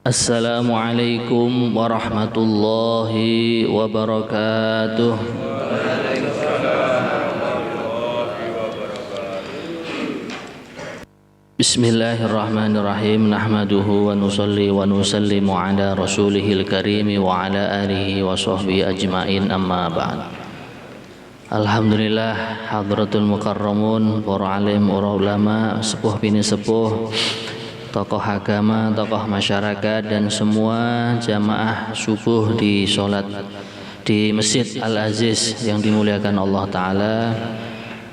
Assalamualaikum warahmatullahi wabarakatuh. Bismillahirrahmanirrahim. Nahmaduhu wa nusalli wa nusallimu ala rasulihil karim wa ala alihi wa sahbihi ajma'in, amma ba'd. Alhamdulillah, hadratul mukarramun, para alim, para ulama, sepuh bini sepuh, tokoh agama, tokoh masyarakat, dan semua jamaah subuh di sholat di Masjid Al-Aziz yang dimuliakan Allah Ta'ala.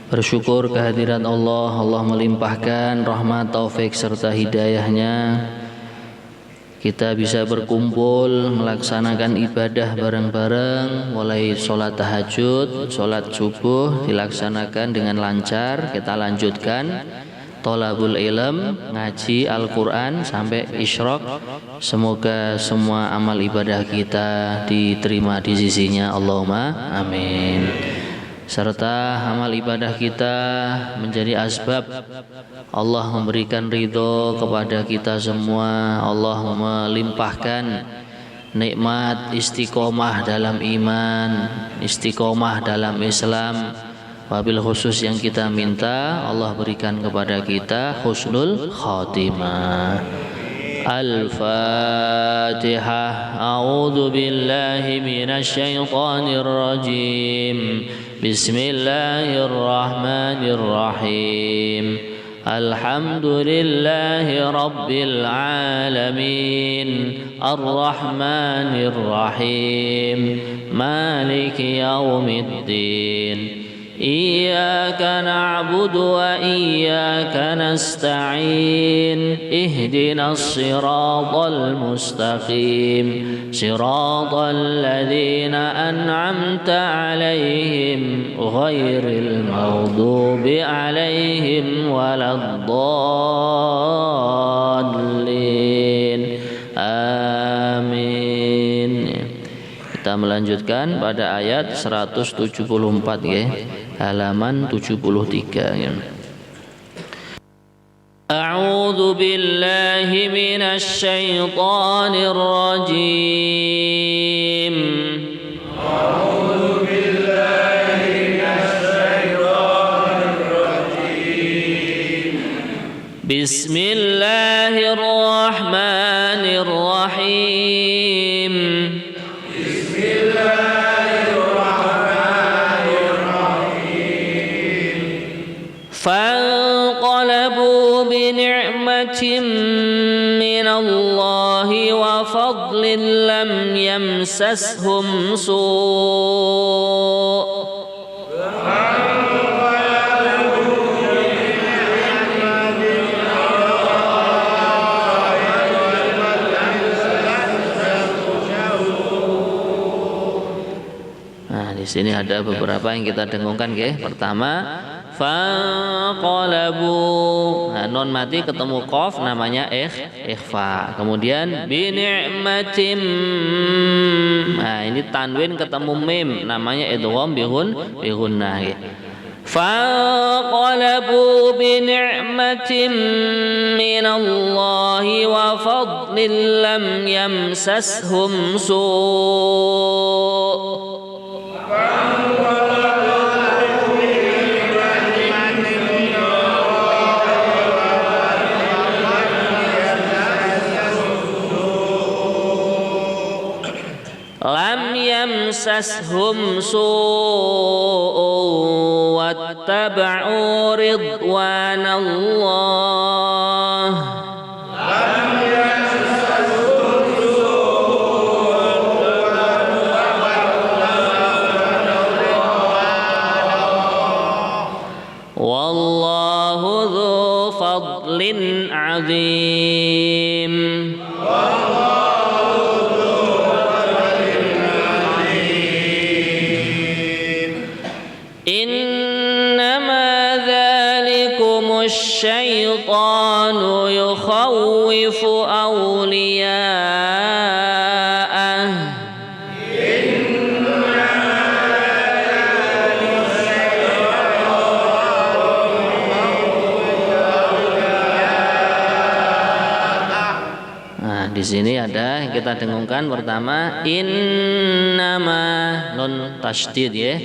Bersyukur kehadiran Allah. Allah melimpahkan rahmat, taufik, serta hidayahnya. Kita bisa berkumpul, melaksanakan ibadah bareng-bareng, mulai sholat tahajud, sholat subuh dilaksanakan dengan lancar. Kita lanjutkan thalabul ilm, ngaji Al-Quran sampai isyraq. Semoga semua amal ibadah kita diterima di sisinya, Allahumma amin. Serta amal ibadah kita menjadi asbab Allah memberikan ridho kepada kita semua. Allah melimpahkan nikmat istiqomah dalam iman, istiqomah dalam Islam. Wabil khusus yang kita minta, Allah berikan kepada kita husnul khatimah. Al-Fatihah. A'udzu billahi minasy syaithanir rajim. Bismillahirrahmanirrahim. Alhamdulillahi rabbil alamin. Ar-Rahmanir Rahim. Maliki yaumiddin. Iyyaka na'budu wa iyyaka nasta'in. Ihdinas siratal mustaqim. Siratal ladzina an'amta 'alaihim ghairil maghdubi 'alaihim waladdallin. Amin. Kita melanjutkan pada ayat 174 ya. Halaman 73 ya. A'udzu billahi minasy syaithanir rajim. A'udzu billahi minasy syaithanir rajim. Bismillahirrahmanirrahim. فانقلبوا بنعمة من الله وفضل لم يمسسهم سوء Di sini ada beberapa yang kita dengungkan ya. Pertama, fanqalabu. Nah, non mati ketemu qaf namanya ikhfa. Kemudian bi ni'matim. Nah, ini tanwin ketemu mim namanya idgham bi gunnah ya. Fanqalabu bi ni'matin minallahi wa fadlin lam yamsashum su'. Lam yamsashum su'u wattaba'u ridwanallah. Lam yamsashum su'u wallahu dzu fadlin 'adzim. Innama dzalikumusy syaitanu yukhawwifu awliya'ah. di sini ada yang kita dengungkan pertama innama nun tasydid ya.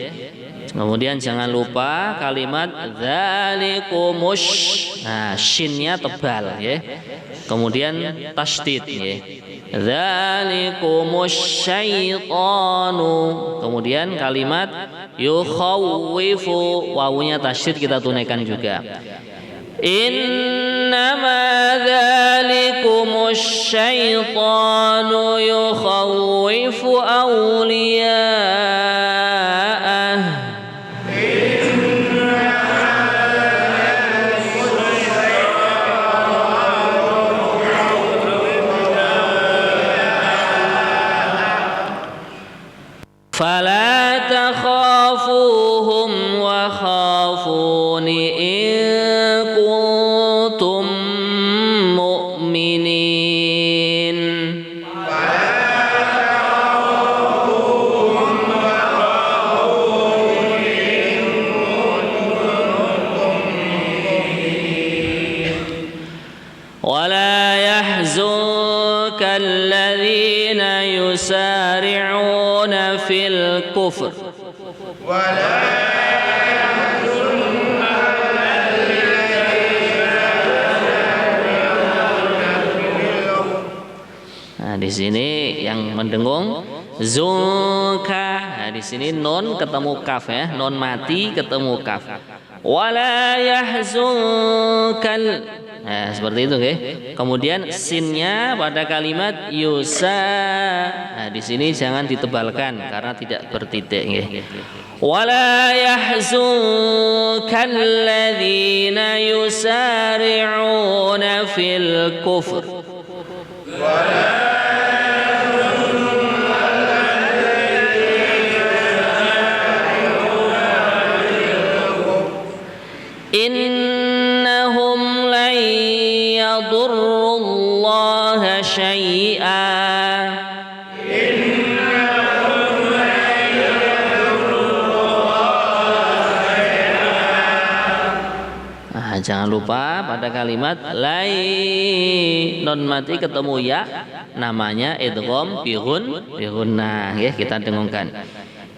Kemudian jangan lupa kalimat dzalikumus. Nah, shinnya tebal ya. Kemudian tasydid ya. Dzalikumus syaitanu. Kemudian kalimat yukhawwifu, wawunya tasydid kita tunaikan juga. Innama dzalikumus syaitanu yukhawwifu awliya'ah. Fala takhafuhum wa khafuni in kuntum mu'minin. Wala yahzunka alladhina yusari'una fil kufr. Nah, di sini yang mendengung zunka. Nah, di sini non ketemu kaf ya, non mati ketemu kaf. Wala yahzunkal. Nah, seperti itu ya. Kemudian sinnya pada kalimat yusa. Nah, di sini jangan ditebalkan karena tidak bertitik ya. Wala yahzunkal ladzina yusari'una fil kufr. Innahum lan yadurrullaha syai'a. Nah, jangan lupa pada kalimat lai non mati ketemu ya, namanya idgham bi gunnah ya, kita dengungkan.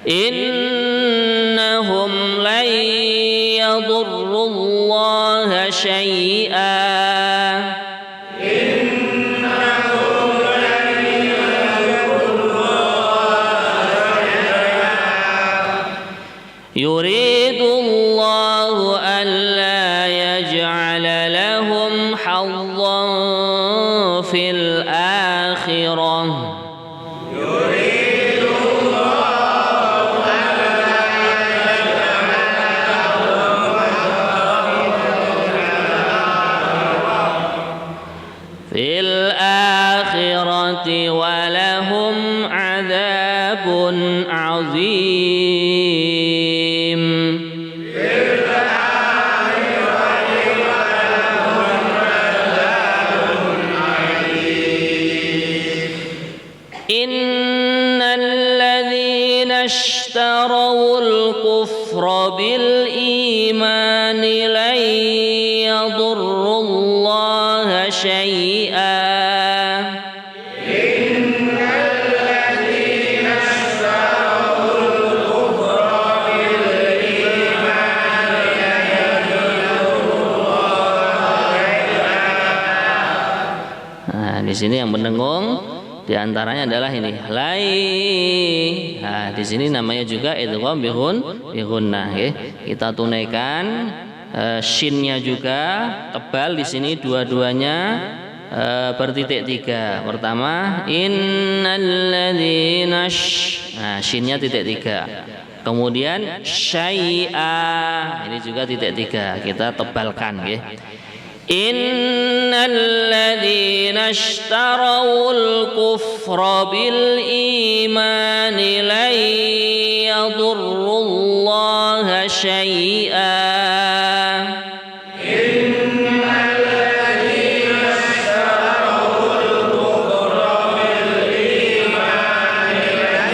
Innahum lan yadurrullaha syai'a. Yuridullahu an la yaj'ala lahum haddan fil akhirah. Fil akhirati walahum adzabun azim. Innal ladzina ishtarawul kufra bil imani lan yadurrullaha syai'a. Nah, di sini yang mendengung di antaranya adalah ini lai. Nah, di sini namanya juga idgham bi gunnah ya. Kita tunaikan shinnya juga tebal di sini dua-duanya bertitik tiga. Pertama innalladzina nah shinnya titik tiga. Kemudian syai'a ini juga titik tiga. Kita tebalkan ya. Innal ladzina ishtarawul kufra bil imani lan yadurrullaha syai'a. Innal ladzina ishtarawul kufra bil imani lan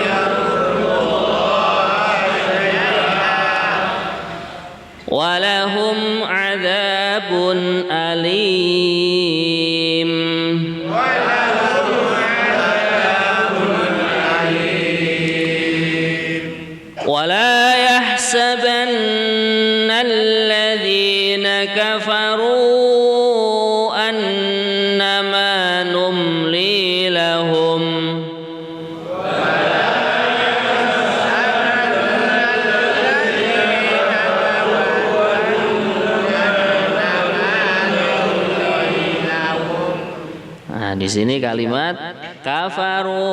yadurrullaha syai'a. Walahum adzabun alim. di sini kalimat kafaru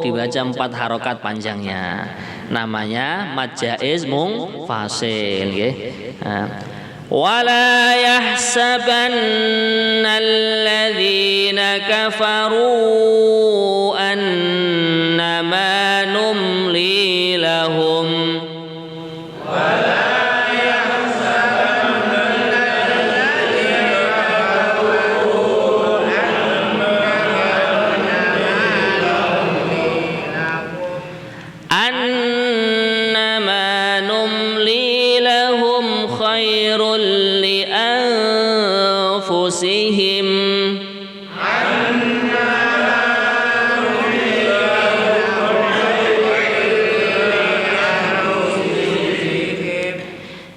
dibaca 4 harokat panjangnya. Namanya mad jaiz munfasil nggih. Wala yahsabanna alladzina kafaru annama numli lahum.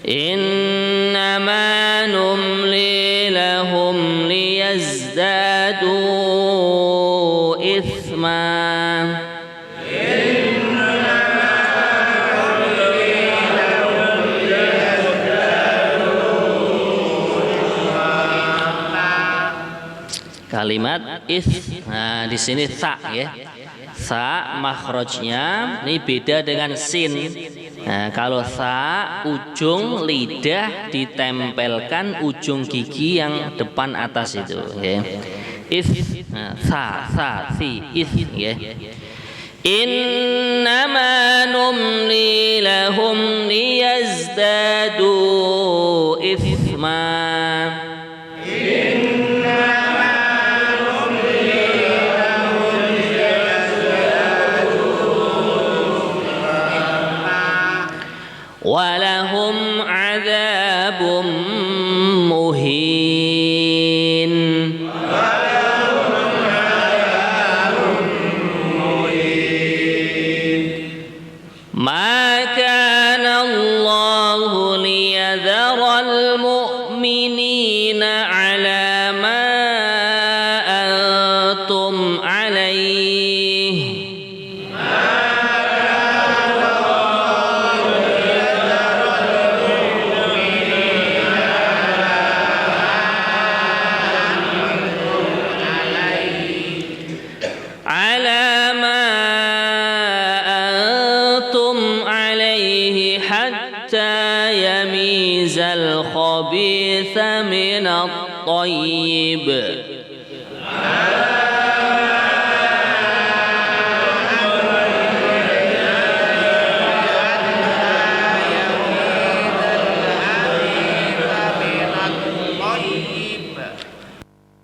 Innama numli lahum liyazdadu ithma. Kalimat is, nah di sini sa ya, sa makhrajnya ini beda dengan sin. Nah, kalau sa ujung lidah ditempelkan ujung gigi yang depan atas itu, ya. Is, nah, sa, si, is, ya. Innama numli lahum liyazdadu ithma. Walahum adzabum muhin. Ma kana Allahu liyadharal mu'minina ala ma antum alaihi. Yamizal khabitha minat tayyib.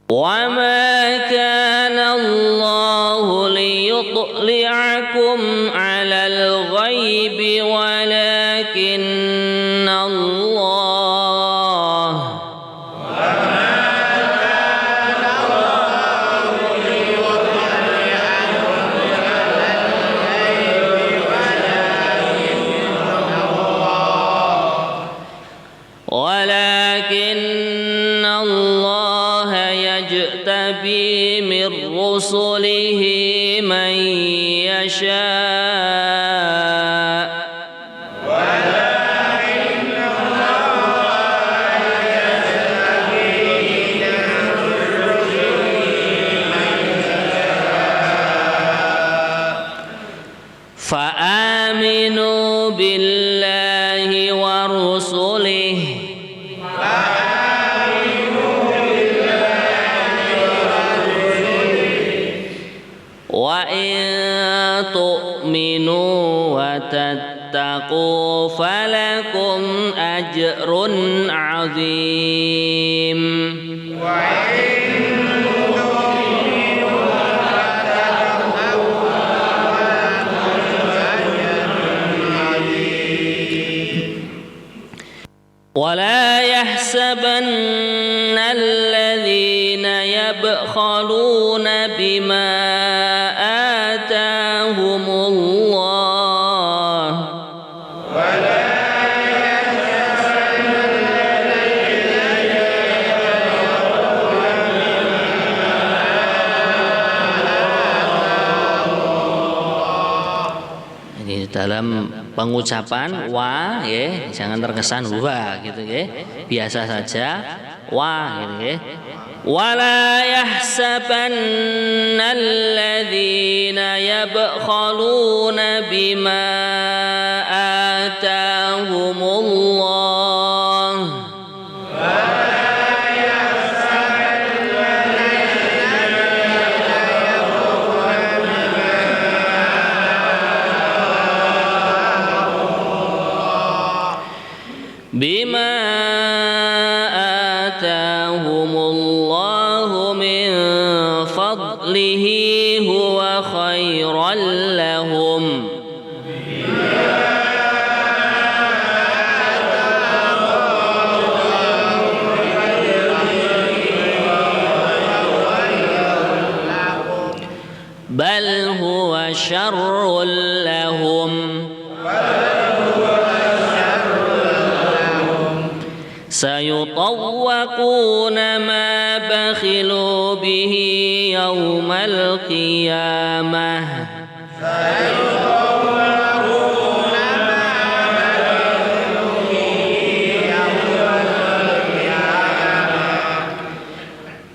Wa ma kana Allahu liyutli'akum 'alal ghaibi walakinna Allah yajtabi min rusulihi man yasha'. Fa'aminu billahi wa rusulihi wa in tu'minu wa tattaqu falakum ajrun 'azim. ولا يحسبن الذين يبخلون بما آتاهم الله ini dalam pengucapan wa ya, jangan terkesan wa gitu ya. Biasa saja wa gitu ya. ولا يحسبن الذين يبخلون بما آتاهم الله بما آتاهم الله من فضله هو خيرا لهم بل هو شر لهم سيطوقون ما بخلوا به يوم القيامة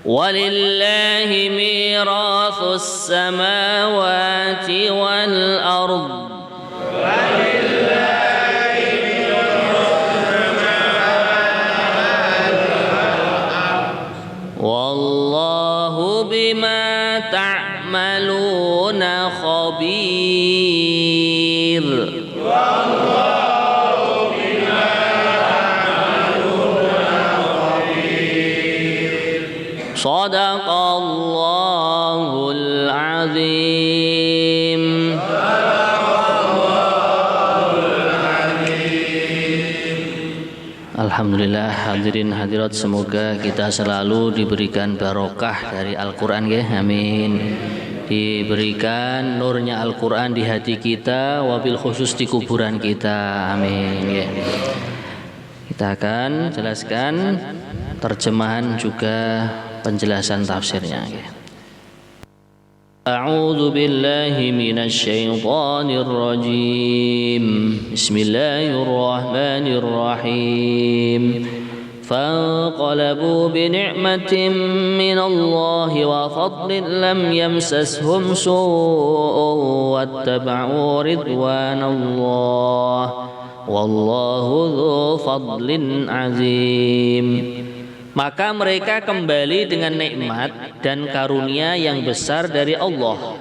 ولله ميراث السماوات والأرض والله بما تعملون خبير صدق الله العظيم. Alhamdulillah, hadirin hadirat, semoga kita selalu diberikan barokah dari Al-Quran ya, amin. Diberikan nurnya Al-Quran di hati kita, wabil khusus di kuburan kita, amin ya. Kita akan jelaskan terjemahan juga penjelasan tafsirnya ya. A'udzu billahi minasy syaithanir rajim. Bismillahirrahmanirrahim. Fanqalabu bi ni'matin minallahi wa fadlin lam yamsashum su'un wattaba'u ridwanallah wallahu dzu fadlin azim. Maka mereka kembali dengan nikmat dan karunia yang besar dari Allah.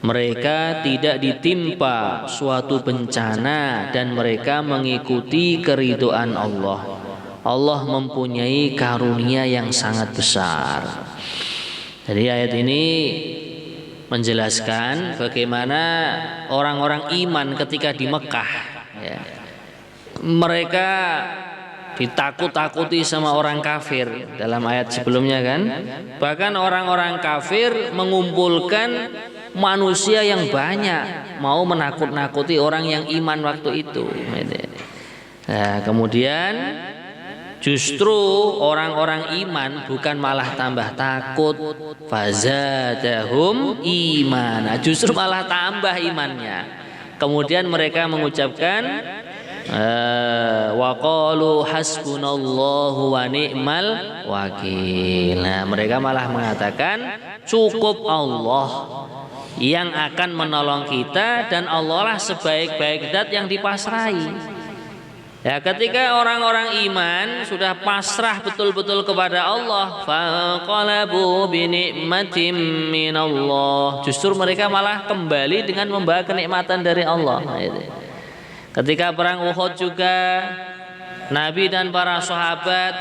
Mereka tidak ditimpa suatu bencana dan mereka mengikuti keridhaan Allah. Allah mempunyai karunia yang sangat besar. Jadi ayat ini menjelaskan bagaimana orang-orang iman ketika di Mekah ya. Mereka ditakut-takuti sama orang kafir dalam ayat sebelumnya kan. Bahkan orang-orang kafir mengumpulkan manusia yang banyak mau menakut-nakuti orang yang iman waktu itu. Nah, kemudian justru orang-orang iman bukan malah tambah takut, fazadahum imana, justru malah tambah imannya. Kemudian mereka mengucapkan wa qalu hasbunallahu wa ni'mal wakil. Nah, mereka malah mengatakan cukup Allah yang akan menolong kita dan Allah lah sebaik-baik zat yang dipasrahi. Ya, ketika orang-orang iman sudah pasrah betul-betul kepada Allah, faqalabu bi ni'matin minallah, justru mereka malah kembali dengan membawa kenikmatan dari Allah. Ketika perang Uhud juga Nabi dan para sahabat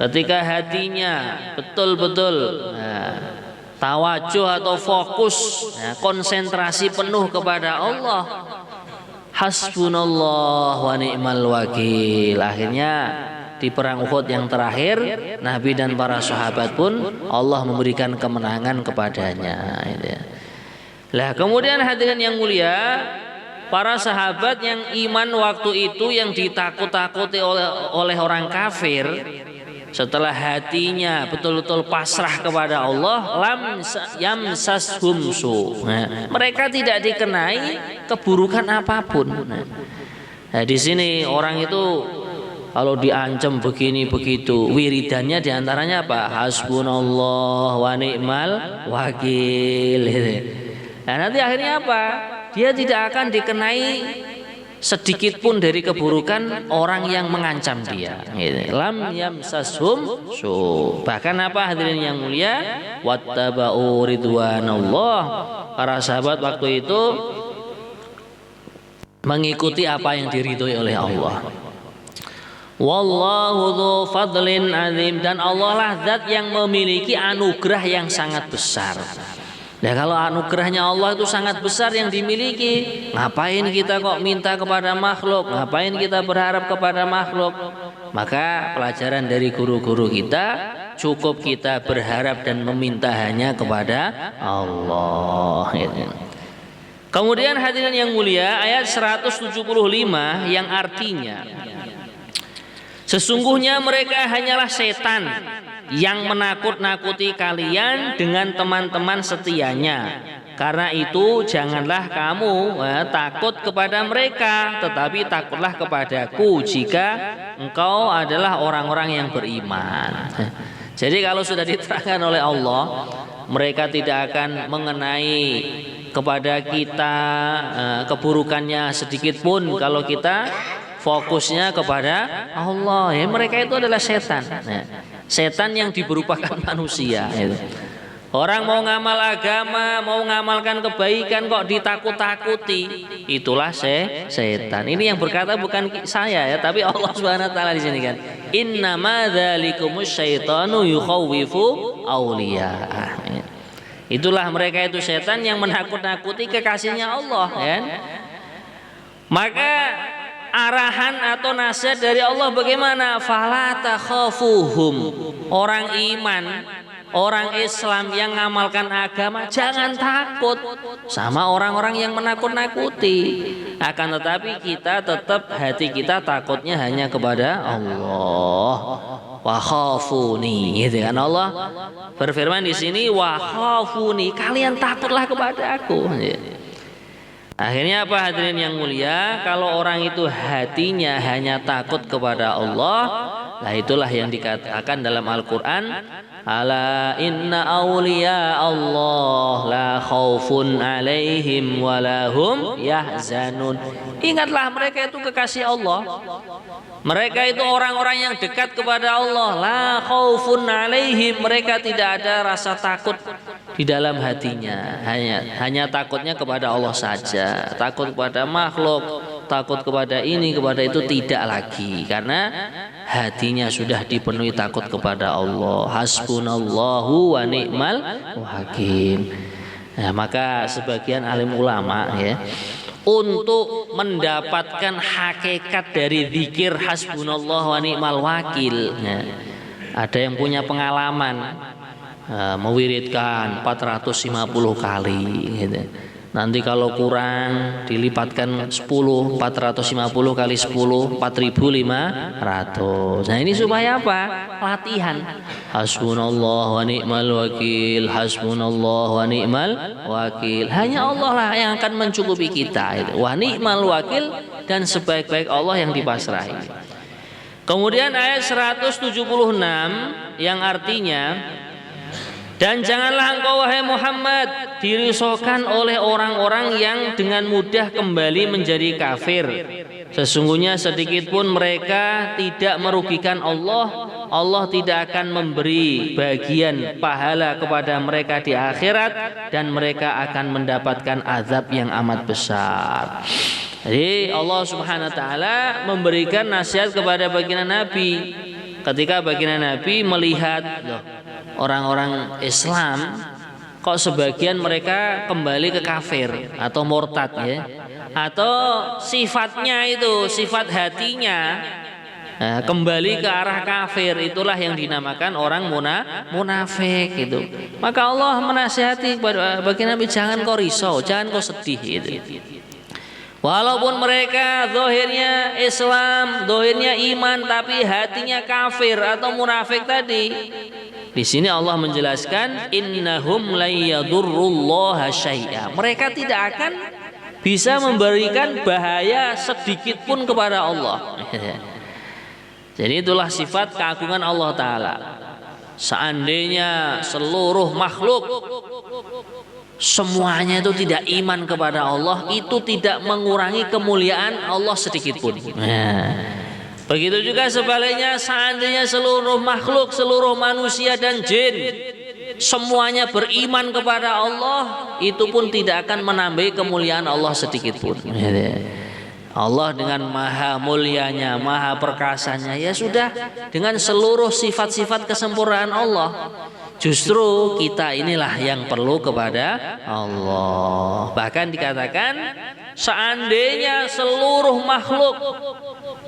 ketika hatinya betul-betul tawajuh atau fokus, konsentrasi penuh kepada Allah, hasbunallah wa ni'mal wakil. Akhirnya di perang Uhud yang terakhir, Nabi dan para sahabat pun Allah memberikan kemenangan kepadanya. Lah kemudian hadirin yang mulia, para sahabat yang iman waktu itu yang ditakut-takuti oleh orang kafir, setelah hatinya betul-betul pasrah kepada Allah, lam yamsashum su. Mereka tidak dikenai keburukan apapun. Nah, di sini orang itu Kalau diancam begini begitu, wiridannya diantaranya apa? Hasbunallah wa ni'mal wakil. Nah nanti akhirnya apa? Dia tidak akan dikenai sedikit pun dari keburukan orang yang mengancam dia. Lam yamsashum su. Bahkan apa hadirin yang mulia? Wattaba'u ridwanallah. Para sahabat waktu itu mengikuti apa yang diridhoi oleh Allah. Wallahu dzu fadlin azim, dan Allah lah zat yang memiliki anugerah yang sangat besar. Nah kalau anugerahnya Allah itu sangat besar yang dimiliki, ngapain kita kok minta kepada makhluk? Ngapain kita berharap kepada makhluk? Maka pelajaran dari guru-guru kita, cukup kita berharap dan meminta hanya kepada Allah. Kemudian hadirin yang mulia, ayat 175 yang artinya, sesungguhnya mereka hanyalah setan yang menakut-nakuti kalian dengan teman-teman setianya. Karena itu janganlah kamu takut kepada mereka, tetapi takutlah kepadaku jika engkau adalah orang-orang yang beriman. Jadi kalau sudah diterangkan oleh Allah, mereka tidak akan mengenai kepada kita keburukannya sedikit pun kalau kita fokusnya kepada Allah. Ya, mereka itu adalah setan. Setan yang diberupakan manusia. Orang mau ngamal agama, mau ngamalkan kebaikan kok ditakut-takuti. Itulah setan. Ini yang berkata bukan saya ya, tapi Allah Subhanahu wa taala di sini kan. Innama dzalikumus syaitanu yukhawwifu awliya. Itulah mereka itu setan yang menakut-nakuti kekasihnya Allah kan. Maka arahan atau nasihat dari Allah bagaimana? Fala takhafuhum. Orang iman, orang Islam yang ngamalkan agama jangan takut sama orang-orang yang menakut-nakuti. Akan tetapi kita tetap hati kita takutnya hanya kepada Allah. Wa khafuni, gitu kan. Allah berfirman di sini, wa khafuni, kalian takutlah kepada aku. Akhirnya apa hadirin yang mulia? Kalau orang itu hatinya hanya takut kepada Allah, nah itulah yang dikatakan dalam Al-Quran, ala inna awliya Allah la khaufun alaihim walahum yahzanun. Ingatlah mereka itu kekasih Allah. Mereka itu orang-orang yang dekat kepada Allah. La khaufun alaihim, mereka tidak ada rasa takut di dalam hatinya. Hanya takutnya kepada Allah saja. Takut kepada makhluk, takut kepada ini, kepada itu tidak lagi. Karena hatinya sudah dipenuhi takut kepada Allah. Hasbunallahu wa ni'mal wakil. Nah, maka sebagian alim ulama ya, untuk mendapatkan hakikat dari zikir hasbunallah wa ni'mal wakil, ya, ada yang punya pengalaman mewiridkan 450 kali gitu. Nanti kalau kurang dilipatkan 10, 450 kali 10, 4.500. Nah ini supaya apa? Latihan. Hasbunallah wa ni'mal wakil, hasbunallah wa ni'mal wakil. Hanya Allah lah yang akan mencukupi kita. Wa ni'mal wakil, dan sebaik-baik Allah yang dipasrahi. Kemudian ayat 176 yang artinya, dan janganlah engkau wahai Muhammad dirisaukan oleh orang-orang yang dengan mudah kembali menjadi kafir. Sesungguhnya sedikit pun mereka tidak merugikan Allah. Allah tidak akan memberi bagian pahala kepada mereka di akhirat, dan mereka akan mendapatkan azab yang amat besar. Jadi Allah Subhanahu wa taala memberikan nasihat kepada baginda Nabi. Ketika baginda Nabi melihat orang-orang Islam kok sebagian mereka kembali ke kafir atau murtad ya, atau sifatnya itu sifat hatinya kembali ke arah kafir, itulah yang dinamakan orang munafik itu. Maka Allah menasihati kepada baginda Nabi, jangan kau risau, jangan kau sedih itu. Walaupun mereka zahirnya Islam, zahirnya iman, tapi hatinya kafir atau munafik tadi. Di sini Allah menjelaskan innahum la yadurrullaha syai'a. Mereka tidak akan bisa memberikan bahaya sedikit pun kepada Allah. Jadi itulah sifat keagungan Allah Ta'ala. Seandainya seluruh makhluk semuanya itu tidak iman kepada Allah, itu tidak mengurangi kemuliaan Allah sedikit pun. Begitu juga sebaliknya, seandainya seluruh makhluk, seluruh manusia dan jin semuanya beriman kepada Allah, itu pun tidak akan menambahi kemuliaan Allah sedikit pun. Allah dengan maha mulianya, maha perkasanya, ya sudah, dengan seluruh sifat-sifat kesempurnaan Allah. Justru kita inilah yang perlu kepada Allah. Bahkan dikatakan, seandainya seluruh makhluk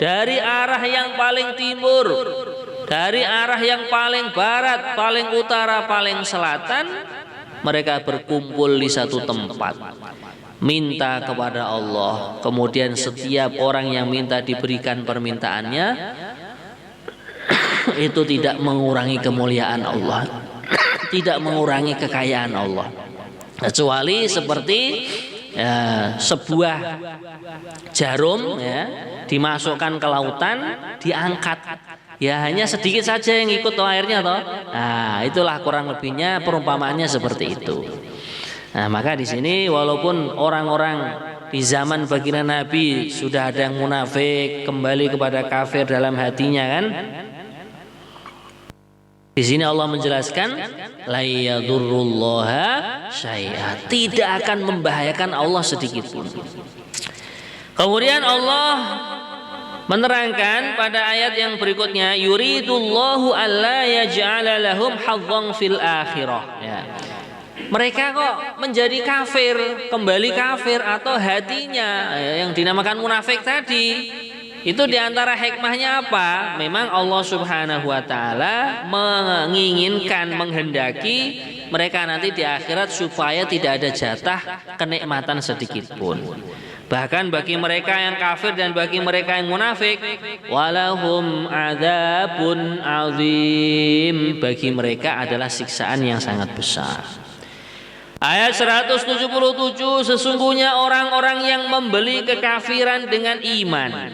dari arah yang paling timur, dari arah yang paling barat, paling utara, paling selatan, mereka berkumpul di satu tempat, minta kepada Allah, kemudian setiap orang yang minta diberikan permintaannya, itu tidak mengurangi kemuliaan Allah, tidak mengurangi kekayaan Allah, kecuali seperti sebuah jarum dimasukkan ke lautan, diangkat, ya hanya sedikit saja yang ikut airnya toh. Nah, itulah kurang lebihnya perumpamaannya seperti itu. Nah, maka di sini walaupun orang-orang di zaman baginda Nabi sudah ada yang munafik, kembali kepada kafir dalam hatinya kan. Di sini Allah menjelaskan la yadurrullaha syai'a, tidak akan membahayakan Allah sedikit pun. Kemudian Allah menerangkan pada ayat yang berikutnya, yuridullahu alla yaj'ala lahum hadzan fil akhirah. Ya. Mereka kok menjadi kafir, kembali kafir, atau hatinya yang dinamakan munafik tadi, itu diantara hikmahnya apa? Memang Allah Subhanahu wa Ta'ala menginginkan, menghendaki mereka nanti di akhirat supaya tidak ada jatah kenikmatan sedikit pun. Bahkan bagi mereka yang kafir dan bagi mereka yang munafik, walahum adzabun azim, bagi mereka adalah siksaan yang sangat besar. Ayat 177, sesungguhnya orang-orang yang membeli kekafiran dengan iman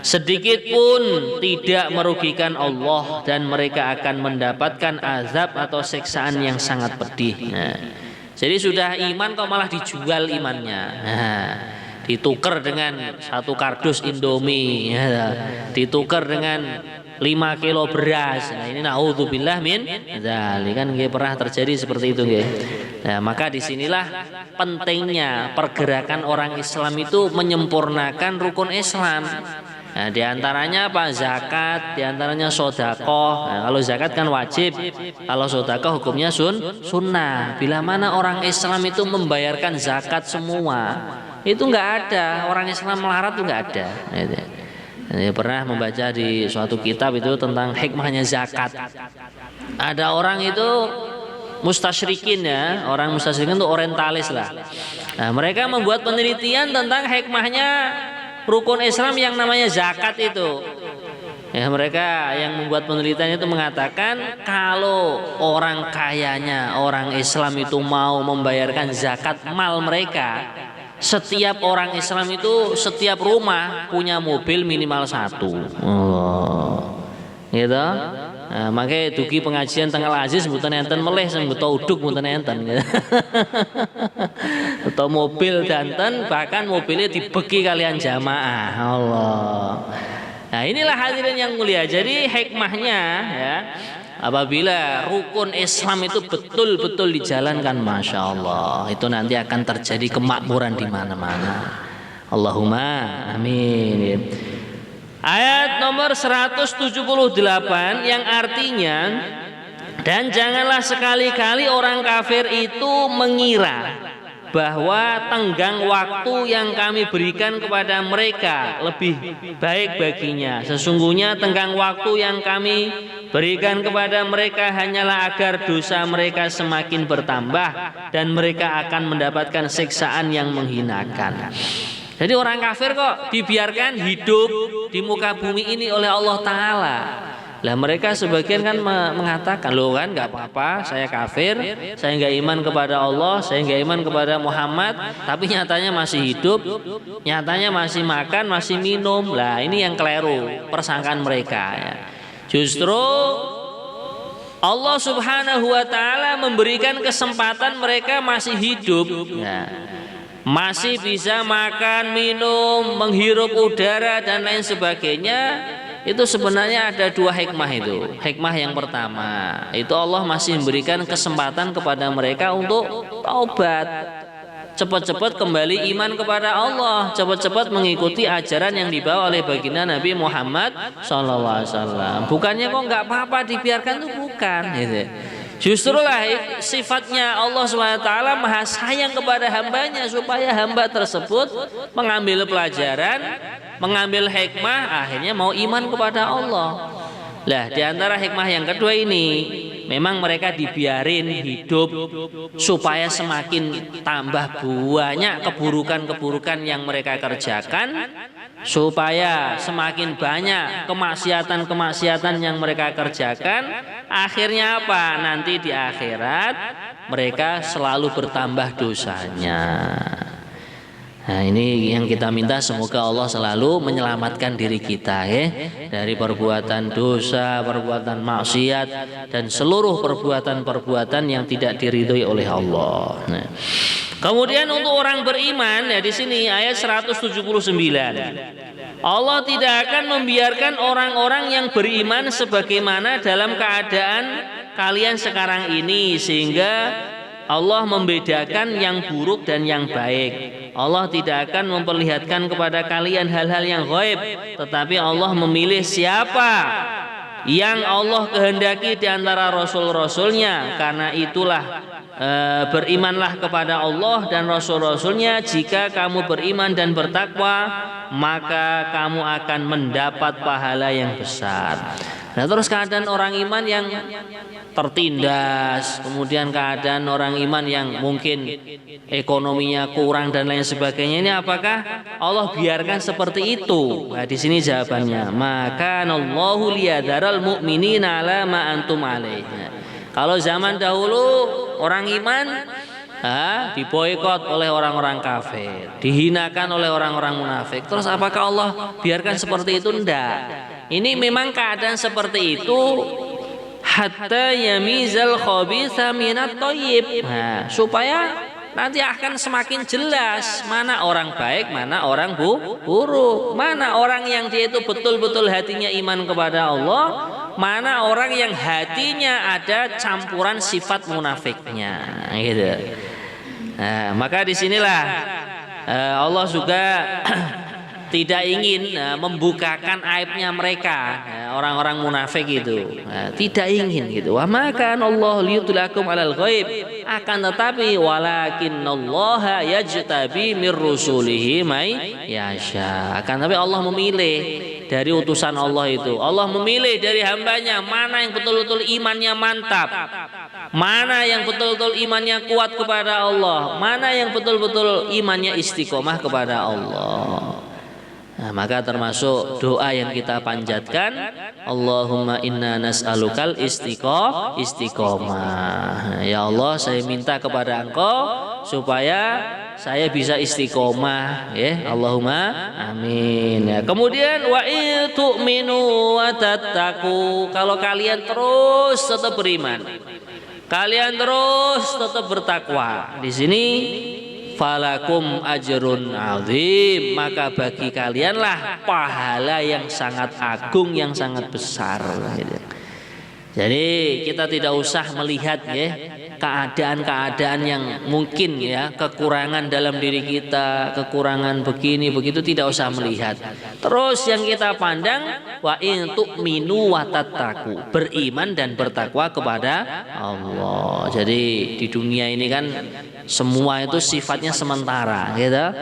sedikit pun tidak merugikan Allah, dan mereka akan mendapatkan azab atau siksaan yang sangat pedih. Nah, jadi sudah iman kok malah dijual imannya. Nah, ditukar dengan satu kardus Indomie, ditukar dengan 5 kilo beras. Nah, ini naudzubillah min dzalik, kan nggih pernah terjadi seperti itu nggih. Nah, maka disinilah pentingnya pergerakan orang Islam itu menyempurnakan rukun Islam. Nah, diantaranya apa? Zakat, diantaranya sodakoh. Nah, kalau zakat kan wajib, kalau sodakoh hukumnya sunnah. Bila mana orang Islam itu membayarkan zakat semua, itu nggak ada. Orang Islam melarat itu nggak ada. Saya pernah membaca di suatu kitab itu tentang hikmahnya zakat. Ada orang itu mustasyrikin, ya, orang mustasyrikin itu orientalis lah. Nah, mereka membuat penelitian tentang hikmahnya rukun Islam yang namanya zakat itu. Ya, mereka yang membuat penelitian itu mengatakan kalau orang kayanya, orang Islam itu mau membayarkan zakat mal mereka, setiap orang Islam itu setiap rumah punya mobil minimal 1. Gitu. Nah, makanya dugi pengajian tengah aziz mboten enten melih sembuta uduk mboten enten. Atau mobil danten, bahkan mobilnya dibegi kalian jamaah. Allah. Nah, inilah hadirin yang mulia. Jadi hikmahnya, ya, apabila rukun Islam itu betul-betul dijalankan, masya Allah, itu nanti akan terjadi kemakmuran di mana-mana. Allahumma amin. Ayat nomor 178 yang artinya, dan janganlah sekali-kali orang kafir itu mengira bahwa tenggang waktu yang kami berikan kepada mereka lebih baik baginya. Sesungguhnya tenggang waktu yang kami berikan kepada mereka hanyalah agar dosa mereka semakin bertambah dan mereka akan mendapatkan siksaan yang menghinakan. Jadi orang kafir kok dibiarkan hidup di muka bumi ini oleh Allah Ta'ala. Lah mereka sebagian kan mengatakan, loh kan nggak apa-apa, saya kafir, saya nggak iman kepada Allah, saya nggak iman kepada Muhammad, tapi nyatanya masih hidup, nyatanya masih makan, masih minum. Lah ini yang keliru persangkaan mereka ya. Justru Allah Subhanahu wa taala memberikan kesempatan mereka masih hidup ya. Masih bisa makan, minum, menghirup udara dan lain sebagainya. Itu sebenarnya ada dua hikmah itu. Hikmah yang pertama, itu Allah masih memberikan kesempatan kepada mereka untuk taubat. Cepat-cepat kembali iman kepada Allah, cepat-cepat mengikuti ajaran yang dibawa oleh baginda Nabi Muhammad SAW. Bukannya kok nggak apa-apa dibiarkan, itu bukan gitu. Justru lah sifatnya Allah SWT maha sayang kepada hambanya, supaya hamba tersebut mengambil pelajaran, mengambil hikmah, akhirnya mau iman kepada Allah. Lah di antara hikmah yang kedua ini, memang mereka dibiarin hidup supaya semakin tambah banyak keburukan-keburukan yang mereka kerjakan, supaya semakin banyak kemaksiatan-kemaksiatan yang mereka kerjakan. Akhirnya apa? Nanti di akhirat mereka selalu bertambah dosanya. Nah ini yang kita minta, semoga Allah selalu menyelamatkan diri kita ya, dari perbuatan dosa, perbuatan maksiat, dan seluruh perbuatan-perbuatan yang tidak diridhoi oleh Allah. Nah, kemudian untuk orang beriman ya, di sini ayat 179. Allah tidak akan membiarkan orang-orang yang beriman sebagaimana dalam keadaan kalian sekarang ini, sehingga Allah membedakan yang buruk dan yang baik. Allah tidak akan memperlihatkan kepada kalian hal-hal yang gaib, tetapi Allah memilih siapa yang Allah kehendaki di antara rasul-rasulnya. Karena itulah berimanlah kepada Allah dan rasul-rasulnya. Jika kamu beriman dan bertakwa, maka kamu akan mendapat pahala yang besar. Nah terus keadaan orang iman yang tertindas, kemudian keadaan orang iman yang mungkin ekonominya kurang dan lain sebagainya, ini apakah Allah biarkan seperti itu? Nah di sini jawabannya, maka Allahu liyadharal mu'minina ala ma antum alaih. Kalau zaman dahulu orang iman diboikot oleh orang-orang kafir, dihinakan oleh orang-orang munafik. Terus apakah Allah biarkan seperti itu? Enggak. Ini memang keadaan seperti itu hatta yamizal khabitha minat thayyib. Nah, supaya nanti akan semakin jelas mana orang baik, mana orang buruk, mana orang yang dia itu betul-betul hatinya iman kepada Allah, mana orang yang hatinya ada campuran sifat munafiknya, gitu. Nah, maka disinilah Allah juga tidak ingin membukakan aibnya mereka, orang-orang munafik itu, tidak ingin gitu. Wa maka Allah liyudlakum alal ghaib, akan tetapi walakinallaha yajtabi mir rusulihi may yasha. Akan tapi Allah memilih dari utusan Allah itu. Allah memilih dari hambanya mana yang betul-betul imannya mantap, mana yang betul-betul imannya kuat kepada Allah, mana yang betul-betul imannya istiqomah kepada Allah. Nah, maka termasuk doa yang kita panjatkan, Allahumma inna nas'alukal istiqomah. Ya Allah, saya minta kepada Engkau supaya saya bisa istiqomah, ya. Allahumma amin. Ya. Kemudian wa tu'minu wa tattaqu, kalau kalian terus tetap beriman, kalian terus tetap bertakwa, di sini falakum ajrun azim, maka bagi kalianlah pahala yang sangat agung, yang sangat besar. Jadi kita tidak usah melihat ya keadaan-keadaan yang mungkin ya kekurangan dalam diri kita, kekurangan begini begitu, tidak usah melihat. Terus yang kita pandang wa in tu'minu wa tattaqu, beriman dan bertakwa kepada Allah. Jadi di dunia ini kan semua itu sifatnya sementara, gitu.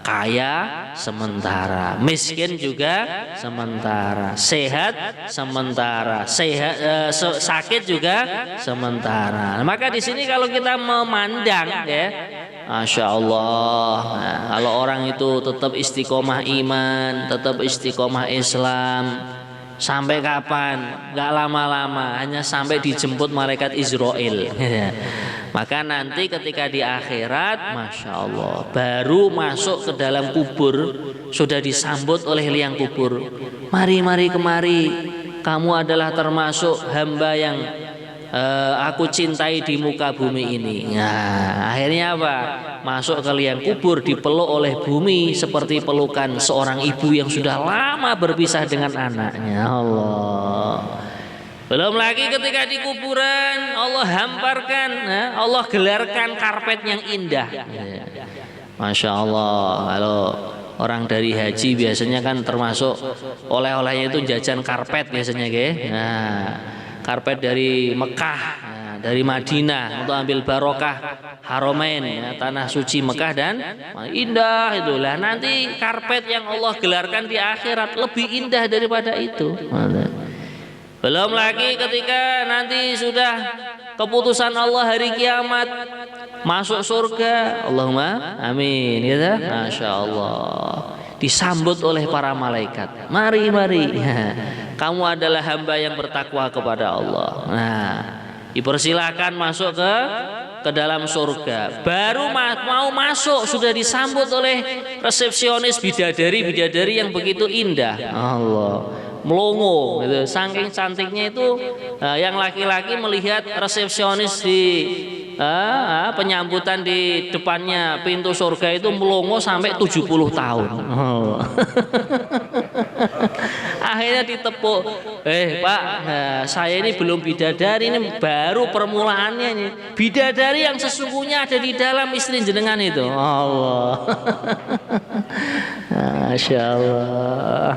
Kaya sementara, miskin juga sementara, sehat sementara, sakit juga sementara. Maka di sini kalau kita memandang, ya, Masya Allah, nah, kalau orang itu tetap istiqomah iman, tetap istiqomah Islam, Sampai kapan? Nggak lama-lama, hanya sampai dijemput malaikat Israel. Maka nanti ketika di akhirat, Masya Allah, baru masuk ke dalam kubur, sudah disambut oleh liang kubur. Mari, mari kemari, kamu adalah termasuk hamba yang aku cintai di muka bumi ini. Nah, akhirnya apa? Masuk ke liang kubur, dipeluk oleh bumi seperti pelukan seorang ibu yang sudah lama berpisah dengan anaknya. Allah. Belum lagi ketika di kuburan Allah hamparkan, Allah gelarkan karpet yang indah. Masya Allah. Kalau orang dari haji biasanya kan termasuk oleh-olehnya itu jajan karpet biasanya, nah, karpet dari Mekah, dari Madinah untuk ambil barokah Haramain, tanah suci Mekah, dan indah itulah. Nanti karpet yang Allah gelarkan di akhirat lebih indah daripada itu. Belum lagi ketika nanti sudah keputusan Allah hari kiamat, masuk surga, Allahumma amin, gitu. Masya Allah, disambut oleh para malaikat. Mari, mari, kamu adalah hamba yang bertakwa kepada Allah. Nah, dipersilakan masuk ke dalam surga. Baru mau masuk sudah disambut oleh resepsionis bidadari yang begitu indah. Allah, melongo gitu. Saking cantiknya itu, yang laki-laki melihat resepsionis di penyambutan di depannya pintu surga itu melongo sampai 70 tahun. Oh. Akhirnya ditepuk, Pak, saya ini belum bidadari, ini baru permulaannya ini. Bidadari yang sesungguhnya ada di dalam istri jenengan itu. Allah. Masya Allah.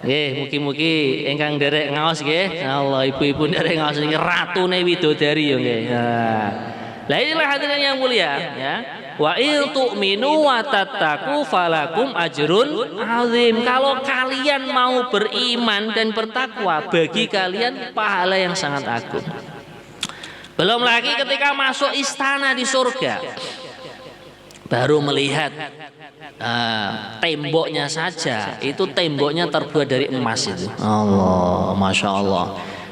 Mugi-mugi ingkang derek ngaos nggih. Allah, ibu-ibu derek ngaos niki ratune widodari yo nggih. Lah inilah hadirin yang mulia, ya. Wa il tu'minu wa tattaqu falakum ajrun azim. Kalau kalian mau beriman dan bertakwa, bagi kalian pahala yang sangat agung. Belum lagi ketika masuk istana di surga, baru melihat temboknya saja, itu temboknya terbuat dari emas itu. Allah, Masya Allah.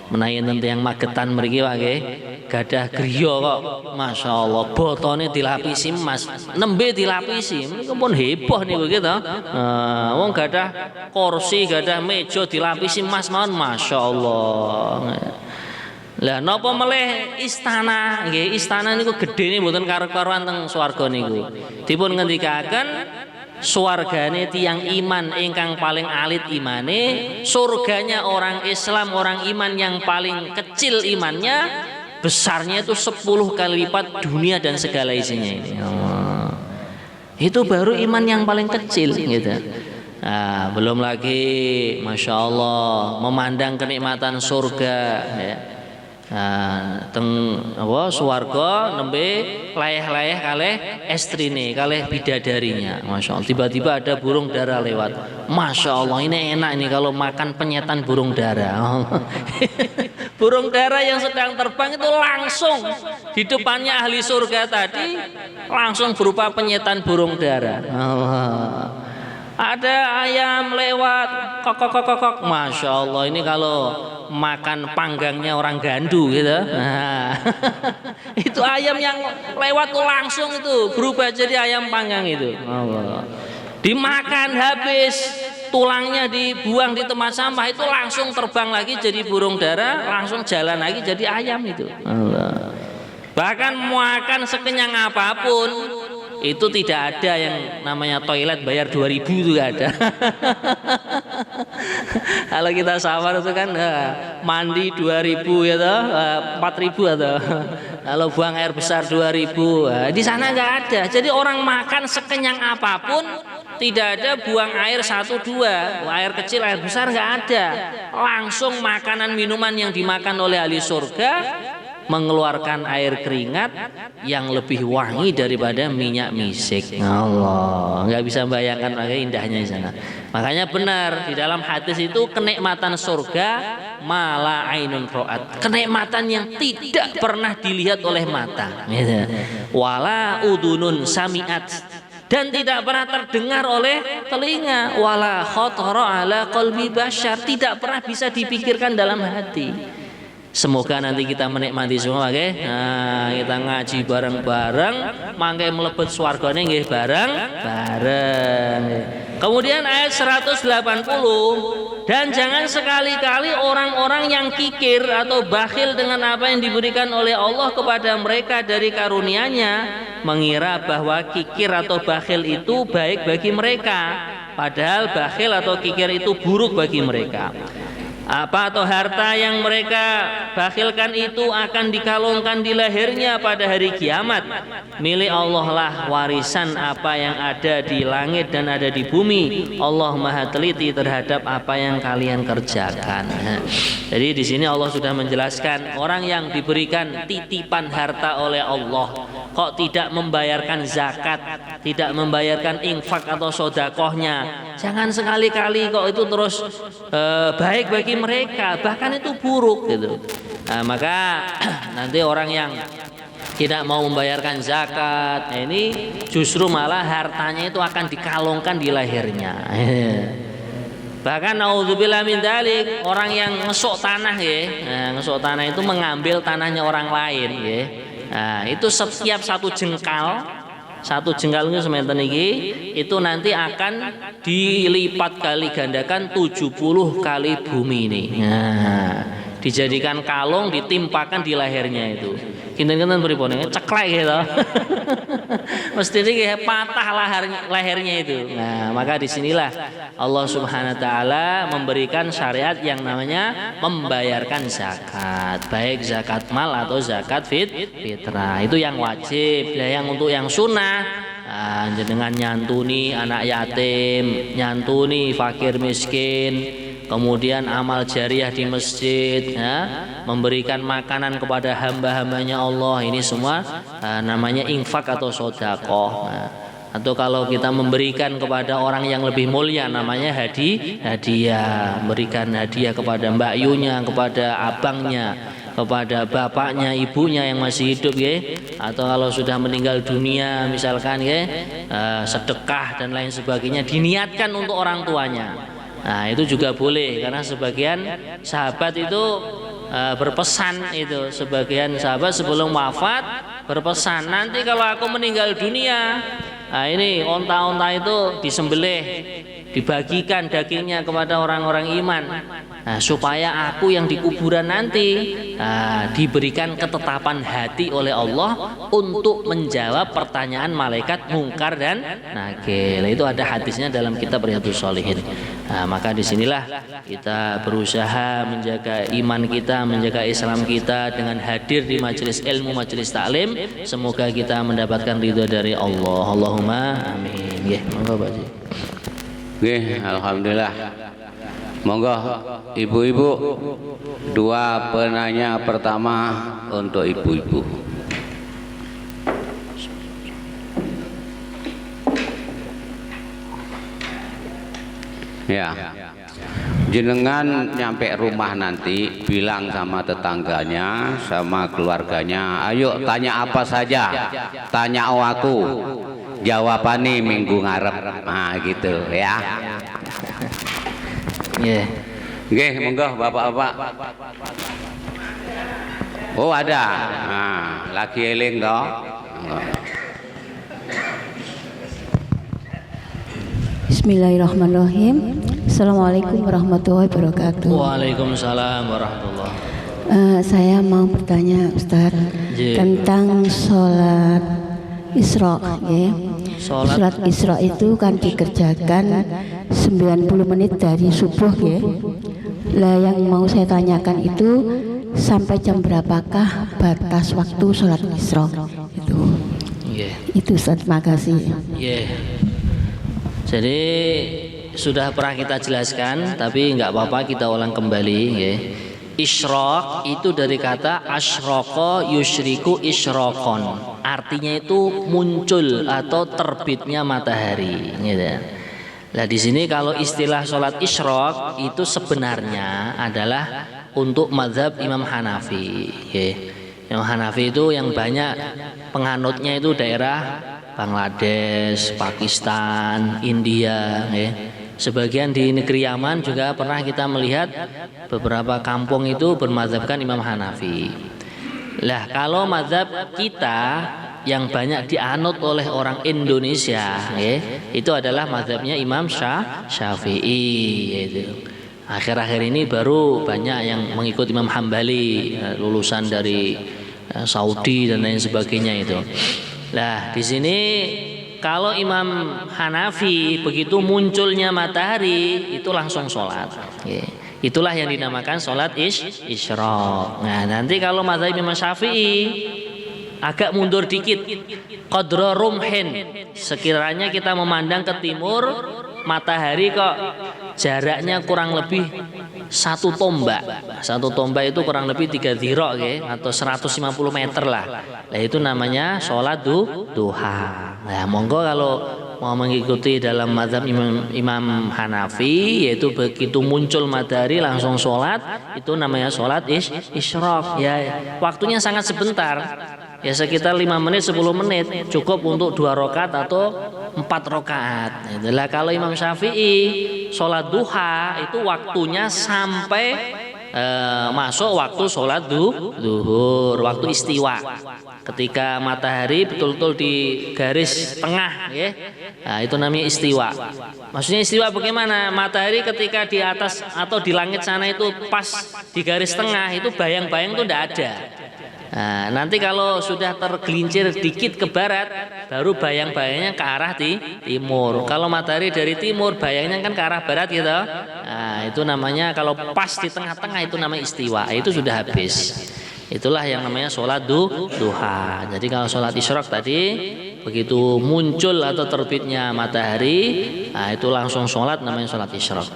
Menawi nanti yang Magetan mriki wae gadah griya kok, Masya Allah, botone dilapisi emas, nembe dilapisi, niku pun heboh niku gitu. Wong gadah kursi, gadah meja dilapisi emas mawon, Masya Allah. Lah napa meleh istana, nggih, istana niku gedene mboten karo-karoan teng swarga niku. Dipun ngendikaken swargane tiyang iman ingkang paling alit imane, surganya orang Islam, orang iman yang paling kecil imannya, besarnya itu 10 kali lipat dunia dan segala isinya ini. Itu baru iman yang paling kecil gitu. Nah, belum lagi Masya Allah memandang kenikmatan surga, ya. Teng swarga nembe layah-layah kalih estrine, kalih bidadarinya. Masya Allah, tiba-tiba ada burung dara lewat. Masya Allah, ini enak ini kalau makan penyetan burung dara. Burung dara yang sedang terbang itu langsung di depannya ahli surga tadi, langsung berupa penyetan burung dara. Ada ayam lewat, kok, Masya Allah, ini kalau makan panggangnya orang gandu gitu. Nah, itu ayam yang lewat tuh langsung itu berubah jadi ayam panggang itu. Allah. Dimakan habis, tulangnya dibuang di tempat sampah, itu langsung terbang lagi jadi burung dara, langsung jalan lagi jadi ayam itu. Allah. Bahkan makan sekenyang apapun, itu tidak ada yang namanya toilet bayar 2.000 itu gak ada. Kalau kita safar itu kan mandi 2.000 ya toh, 4.000 atau kalau buang air besar 2.000. Di sana nggak ada. Jadi orang makan sekenyang apapun, tidak ada buang air 1, 2, air kecil air besar nggak ada. Langsung makanan minuman yang dimakan oleh ahli surga mengeluarkan air keringat yang lebih wangi daripada minyak misik. Allah, nggak bisa bayangkan lagi indahnya di sana. Makanya benar di dalam hadis itu, kenikmatan surga mala ainun ro'at, kenikmatan yang tidak pernah dilihat oleh mata. Wala udunun sami'at, dan tidak pernah terdengar oleh telinga, wala khatara ala qalbi bashar, tidak pernah bisa dipikirkan dalam hati. Semoga nanti kita menikmati semua, oke? Nah, kita ngaji bareng-bareng, mangke mlebet swargane nggih bareng-bareng. Kemudian ayat 180, dan jangan sekali-kali orang-orang yang kikir atau bakhil dengan apa yang diberikan oleh Allah kepada mereka dari karunia-Nya mengira bahwa kikir atau bakhil itu baik bagi mereka, padahal bakhil atau kikir itu buruk bagi mereka. Apa atau harta yang mereka bakhilkan itu akan dikalungkan di lehernya pada hari kiamat. Milik Allah lah warisan apa yang ada di langit dan ada di bumi. Allah Maha teliti terhadap apa yang kalian kerjakan. Jadi di sini Allah sudah menjelaskan orang yang diberikan titipan harta oleh Allah kok tidak membayarkan zakat, tidak membayarkan infak atau sodakohnya, jangan sekali-kali kok itu terus baik bagi mereka, bahkan itu buruk gitu. Nah, maka nanti orang yang tidak mau membayarkan zakat, ini justru malah hartanya itu akan dikalungkan di lehernya. Bahkan naudzubillah min dzalik, orang yang ngesok tanah ya, nah, ngesok tanah itu mengambil tanahnya orang lain ya. Nah, itu setiap satu jengkal itu semeter iki itu nanti akan dilipat kali gandakan 70 kali bumi ini. Nah, dijadikan kalung ditimpakan di lehernya itu. Kinten-kinten pripun ceklek gitu. Mesti ini patah lehernya itu. Nah, maka disinilah Allah Subhanahu wa taala memberikan syariat yang namanya membayarkan zakat, baik zakat mal atau zakat fitrah. Itu yang wajib. Yang untuk yang sunnah, dengan nyantuni anak yatim, nyantuni fakir miskin, kemudian amal jariah di masjid, ya, memberikan makanan kepada hamba-hambanya Allah, ini semua namanya infak atau sodakoh. Atau kalau kita memberikan kepada orang yang lebih mulia namanya hadiah, berikan hadiah kepada mbak yunya, kepada abangnya, kepada bapaknya, ibunya yang masih hidup ya, atau kalau sudah meninggal dunia misalkan ya, sedekah dan lain sebagainya diniatkan untuk orang tuanya. Nah, itu juga boleh karena sebagian sahabat itu berpesan itu, sebagian sahabat sebelum wafat berpesan, nanti kalau aku meninggal dunia, nah ini onta-onta itu disembelih, dibagikan dagingnya kepada orang-orang iman. Nah, supaya aku yang di kuburan nanti diberikan ketetapan hati oleh Allah untuk menjawab pertanyaan malaikat mungkar dan nakir. Itu ada hadisnya dalam kitab Riyadhus Shalihin. Nah, maka disinilah kita berusaha menjaga iman kita, menjaga Islam kita dengan hadir di majelis ilmu, majelis taklim. Semoga kita mendapatkan ridho dari Allah. Allahumma amin. Nggih, monggo Pak Ji. Nggih, alhamdulillah. Monggo ibu-ibu, dua penanya pertama untuk ibu-ibu. Ya, jenengan nyampe rumah nanti bilang sama tetangganya, sama keluarganya, ayo tanya apa saja, tanya aku, jawabannya minggu ngarep, nah gitu ya. Yeah. Nggih, monggo bapak-bapak. Oh ada, nah, lagi eling toh. Bismillahirrahmanirrahim. Assalamualaikum warahmatullahi wabarakatuh. Waalaikumsalam warahmatullahi. Saya mau bertanya Ustaz tentang sholat Isra. Ya. Sholat Isra itu kan dikerjakan 90 menit dari subuh ya. Lah yang mau saya tanyakan itu sampai jam berapakah batas waktu sholat Isra itu? Yeah. Itu Ustaz, terima kasih. Yeah. Jadi sudah pernah kita jelaskan, tapi nggak apa-apa kita ulang kembali ya. Isyraq itu dari kata asyraqa yusyriku isyraqan. Artinya itu muncul atau terbitnya matahari, gitu. Nah, di sini kalau istilah sholat isyraq itu sebenarnya adalah untuk mazhab Imam Hanafi. Ya. Imam Hanafi itu yang banyak penganutnya itu daerah Bangladesh, Pakistan, India, ya. Sebagian di negeri Yaman juga pernah kita melihat beberapa kampung itu bermadzhabkan Imam Hanafi. Lah kalau mazhab kita yang banyak dianut oleh orang Indonesia, ya, itu adalah mazhabnya Imam Syafi'i. Yaitu. Akhir-akhir ini baru banyak yang mengikuti Imam Hambali, lulusan dari Saudi dan lain sebagainya itu. Nah, di sini kalau Imam Hanafi begitu munculnya matahari itu langsung sholat. Itulah yang dinamakan sholat isyraq. Nah, nanti kalau mazhab Imam Syafi'i agak mundur dikit, qadra rumhin, sekiranya kita memandang ke timur, matahari kok jaraknya kurang lebih 1 tombak. 1 tombak itu kurang lebih 3 dhira, atau 150 meter lah. Nah, itu namanya sholat duha. Nah, monggo kalau mau mengikuti dalam mazhab Imam Hanafi, yaitu begitu muncul matahari langsung sholat, itu namanya sholat isyraq. Ya, waktunya sangat sebentar. Ya sekitar 5 menit 10 menit cukup untuk 2 rakaat atau 4 rakaat. Itulah kalau Imam Syafi'i sholat duha itu waktunya sampai masuk waktu sholat duhur, waktu istiwa. Ketika matahari betul-betul di garis tengah, ya. Nah, itu namanya istiwa. Maksudnya istiwa bagaimana? Matahari ketika di atas atau di langit sana itu pas di garis tengah, itu bayang-bayang itu tidak ada. Nah, nanti kalau sudah tergelincir dikit ke barat, baru bayang-bayangnya ke arah timur. Kalau matahari dari timur, bayangnya kan ke arah barat gitu. Nah, itu namanya kalau pas di tengah-tengah itu namanya istiwa. Itu sudah habis. Itulah yang namanya sholat duha. Jadi kalau sholat isyraq tadi, begitu muncul atau terbitnya matahari, nah itu langsung sholat, namanya sholat isyraq.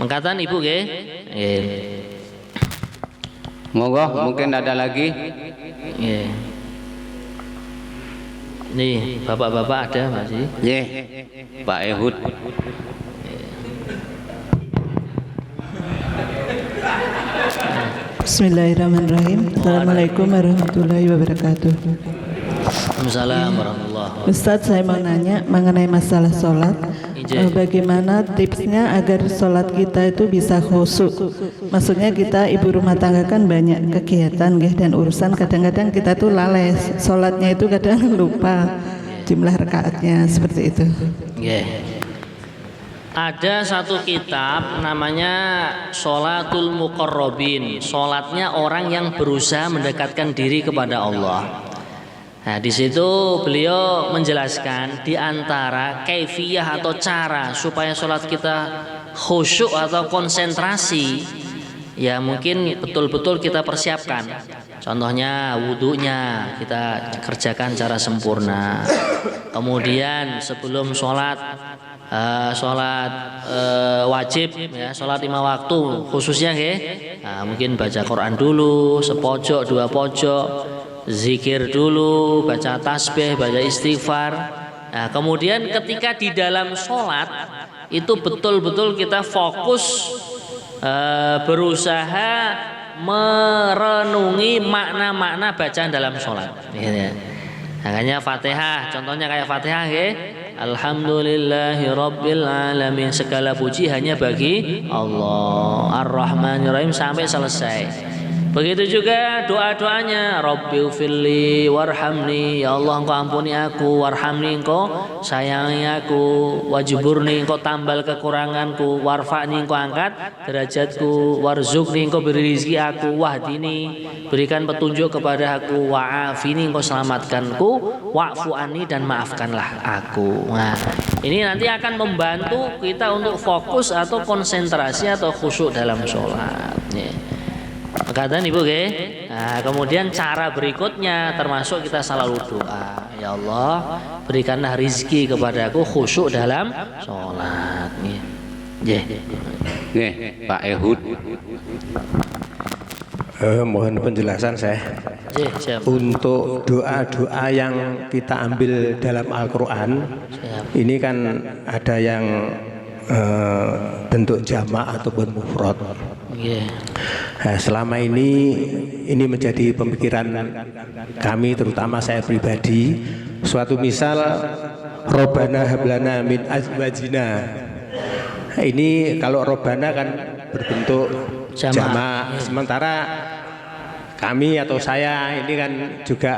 Mengatakan ibu ke? Monggo, mungkin ada lagi. Yeah. Nih, bapak-bapak ada masih? Yeah. Pak Ehud. Bismillahirrahmanirrahim. Assalamualaikum warahmatullahi wabarakatuh. Waalaikumsalam warahmatullahi wabarakatuh. Ustadz, saya mau nanya mengenai masalah sholat. Bagaimana tipsnya agar sholat kita itu bisa khusyuk? Maksudnya kita ibu rumah tangga kan banyak kegiatan dan urusan, kadang-kadang kita tuh lalai sholatnya, itu kadang lupa jumlah rakaatnya, seperti itu. Ada satu kitab namanya Sholatul Muqarrabin, sholatnya orang yang berusaha mendekatkan diri kepada Allah. Nah, di situ beliau menjelaskan di antara kaifiyah atau cara supaya sholat kita khusyuk atau konsentrasi, ya mungkin betul-betul kita persiapkan. Contohnya wudhunya kita kerjakan cara sempurna. Kemudian sebelum sholat wajib, ya sholat 5 waktu khususnya, nah, mungkin baca Quran dulu sepojok 2 pojok, zikir dulu, baca tasbih, baca istighfar. Nah, kemudian ketika di dalam sholat itu betul-betul kita fokus berusaha merenungi makna-makna bacaan dalam sholat. Makanya Fatihah, contohnya kayak Fatihah, Alhamdulillahi Rabbil Alamin, segala puji hanya bagi Allah, Ar-Rahmanir-Rahim sampai selesai. Begitu juga doa-doanya, Rabbighfirli warhamni, ya Allah engkau ampuni aku, warhamni engkau sayangi aku, wajburni engkau tambal kekuranganku, warfa'ni engkau angkat derajatku, warzuqni engkau beri rezeki aku, wahdini berikan petunjuk kepada aku, wa'afini engkau selamatkanku, wa'fu anni dan maafkanlah aku. Nah, ini nanti akan membantu kita untuk fokus atau konsentrasi atau khusyuk dalam sholat. Perkataan ibu, nah, kemudian cara berikutnya termasuk kita selalu doa, ya Allah berikanlah rizki kepadaku khusyuk dalam sholat. Pak Ehud. Mohon penjelasan saya. Untuk doa-doa yang kita ambil dalam Al-Quran, ini kan ada yang bentuk jamak ataupun mufrad. Nah, selama ini menjadi pemikiran kami, terutama saya pribadi. Suatu misal, Robbana hablana min azwajina. Ini kalau Robbana kan berbentuk jamak, sementara kami atau saya ini kan juga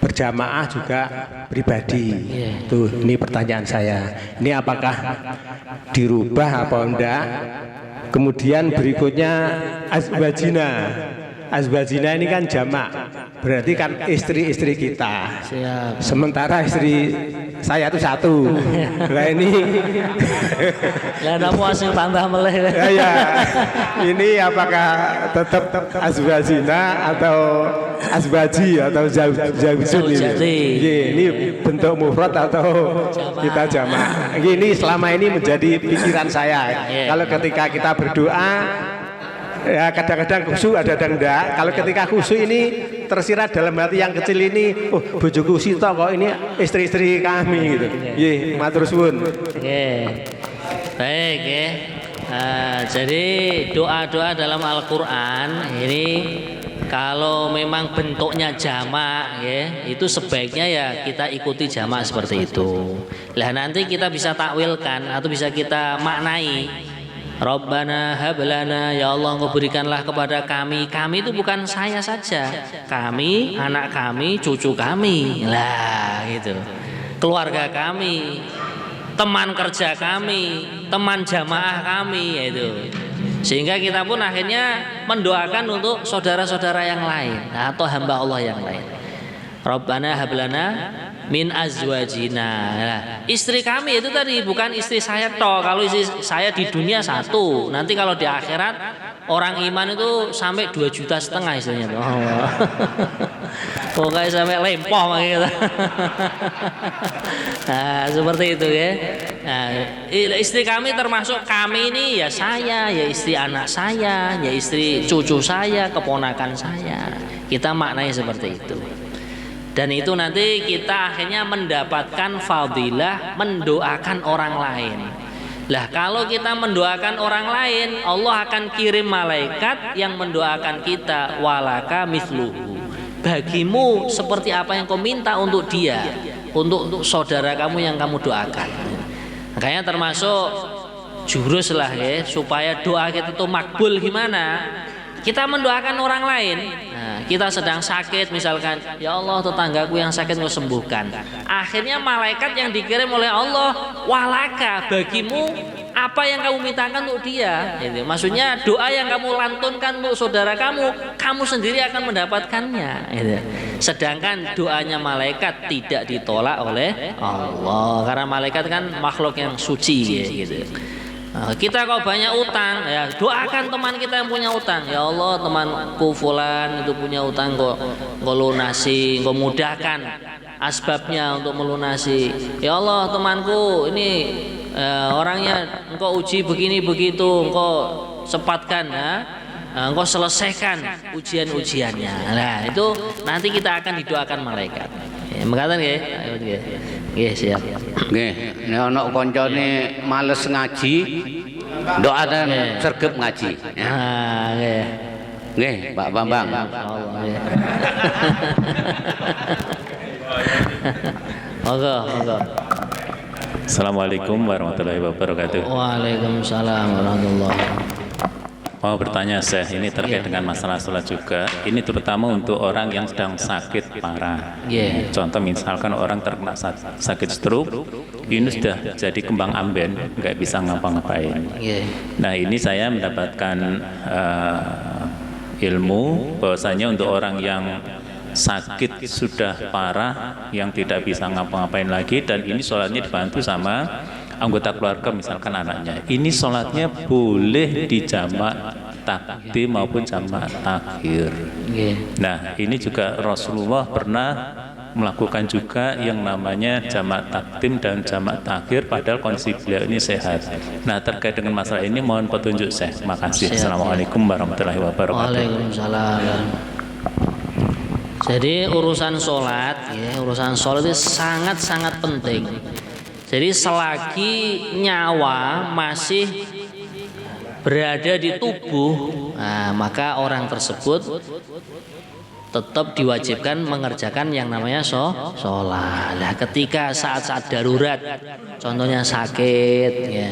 berjamaah juga pribadi. Tuh, ini pertanyaan saya. Ini apakah dirubah apa enggak? Kemudian berikutnya azwajina. Azwajina ini kan jamak, berarti kan istri-istri kita. Siap. Sementara istri saya itu satu. Nah ini Lah namu asing tambah meleh. ya, ini apakah tetap azwajina atau azwaji atau zaujun ini bentuk mufrad atau kita jamak? Ini selama ini menjadi pikiran saya. Kalau ketika kita berdoa, ya kadang-kadang khusyuk, ada enggak. Kalau ketika khusyuk ini tersirat dalam hati yang kecil ini, oh bojoku sita kok ini istri-istri kami gitu. Nggih, matur suwun. Baik ya. Jadi doa-doa dalam Al-Qur'an ini kalau memang bentuknya jamak ya, itu sebaiknya ya kita ikuti jamak seperti itu. Lah nanti kita bisa takwilkan atau bisa kita maknai. Rabbana hablana, ya Allah Engkau berikanlah kepada kami. Kami itu bukan saya saja, kami, anak kami, cucu kami, lah gitu, keluarga kami, teman kerja kami, teman jamaah kami, yaitu. Sehingga kita pun akhirnya mendoakan untuk saudara-saudara yang lain atau hamba Allah yang lain. Rabbana hablana min azwajina. Nah, istri kami itu tadi bukan istri saya toh. Kalau istri saya di dunia satu, nanti kalau di akhirat orang iman itu sampai 2,5 juta istrinya tuh. Oh. Pokoknya sampai lempoh gitu. Nah, seperti itu ya. Nah, istri kami termasuk kami ini ya saya, ya istri anak saya, ya istri cucu saya, keponakan saya. Kita maknai seperti itu. Dan itu nanti kita akhirnya mendapatkan fadilah mendoakan orang lain. Lah kalau kita mendoakan orang lain, Allah akan kirim malaikat yang mendoakan kita, walaka misluhu. Bagimu seperti apa yang kau minta untuk dia, untuk saudara kamu yang kamu doakan. Makanya termasuk jurus lah ya, supaya doa kita itu makbul gimana? Kita mendoakan orang lain. Nah, kita sedang sakit misalkan, ya Allah tetanggaku yang sakit Engkau sembuhkan. Akhirnya malaikat yang dikirim oleh Allah, walaka bagimu apa yang kamu mintakan untuk dia. Gitu. Maksudnya doa yang kamu lantunkan untuk saudara kamu sendiri akan mendapatkannya. Gitu. Sedangkan doanya malaikat tidak ditolak oleh Allah, karena malaikat kan makhluk yang suci gitu. Nah, kita kalau banyak utang, ya doakan teman kita yang punya utang. Ya Allah, temanku fulan itu punya utang, kok lunasi, kok mudahkan asbabnya untuk melunasi. Ya Allah, temanku ini orangnya engkau uji begini begitu, engkau sepatkan ya. Engkau selesaikan ujian-ujiannya. Nah, itu nanti kita akan didoakan malaikat. Mengatakan nggih? Ayo nggih. Nggih, siap. Nggih, nek ana kancane males ngaji, doakan sregep ngaji. Ah, nggih. Nggih, Pak Bambang. Monggo, monggo. Assalamualaikum warahmatullahi wabarakatuh. Waalaikumsalam warahmatullahi wabarakatuh. Mau bertanya Syekh, ini terkait dengan masalah sholat juga. Ini terutama untuk orang yang sedang sakit parah. Contoh misalkan orang terkena sakit stroke, ini sudah jadi kembang amben, nggak bisa ngapa-ngapain. Nah ini saya mendapatkan ilmu bahwasanya untuk orang yang sakit sudah parah, yang tidak bisa ngapa-ngapain lagi, dan ini sholatnya dibantu sama anggota keluarga misalkan anaknya, ini sholatnya boleh dijamak takdim maupun jamak takhir. Nah ini juga Rasulullah pernah melakukan juga yang namanya jamak takdim dan jamak takhir, padahal kondisi beliau ini sehat. Nah terkait dengan masalah ini mohon petunjuk Syekh. Terima kasih. Assalamualaikum warahmatullahi wabarakatuh. Waalaikumsalam. Jadi urusan sholat, ya, urusan sholat itu sangat-sangat penting. Jadi selagi nyawa masih berada di tubuh, nah, maka orang tersebut tetap diwajibkan mengerjakan yang namanya sholat. Nah, ketika saat-saat darurat, contohnya sakit, ya,